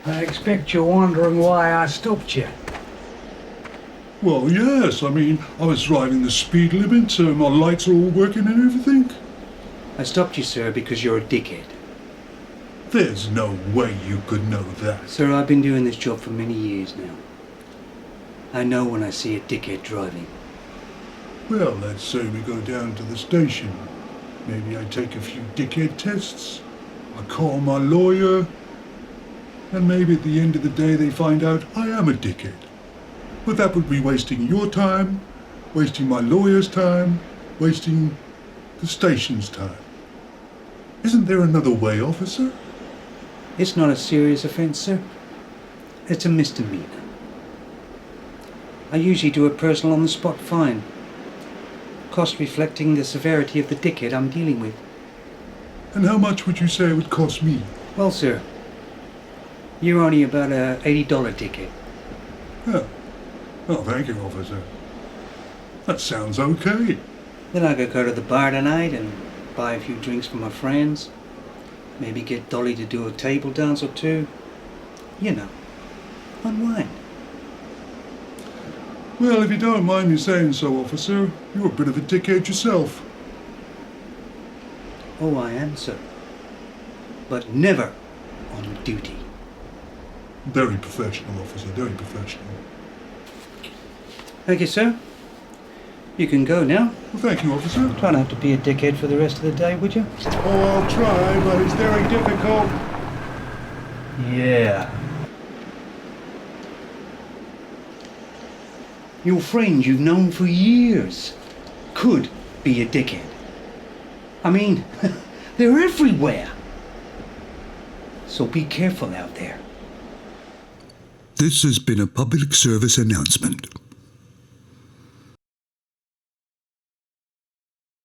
I expect you're wondering why I stopped you. Well, yes, I was riding the speed limit, so my lights are all working and everything. I stopped you, sir, because you're a dickhead. There's no way you could know that. Sir, I've been doing this job for many years now. I know when I see a dickhead driving. Well, let's say we go down to the station. Maybe I take a few dickhead tests. I call my lawyer. And maybe at the end of the day they find out I am a dickhead. But that would be wasting your time, wasting my lawyer's time, wasting the station's time. Isn't there another way, officer? It's not a serious offence, sir. It's a misdemeanor. I usually do a personal on-the-spot fine. Cost reflecting the severity of the dickhead I'm dealing with. And how much would you say it would cost me? Well, sir, you're only about a $80 ticket. Yeah. Oh, thank you, officer. That sounds okay. Then I could go to the bar tonight and buy a few drinks for my friends. Maybe get Dolly to do a table dance or two. You know, unwind. Well, if you don't mind me saying so, officer, you're a bit of a dickhead yourself. Oh, I am, sir. But never on duty. Very professional, officer, very professional. Thank you, sir. You can go now. Well, thank you, officer. Try not to be a dickhead for the rest of the day, would you? Oh, I'll try, but it's very difficult. Yeah. Your friends you've known for years could be a dickhead. I mean, they're everywhere. So be careful out there. This has been a public service announcement.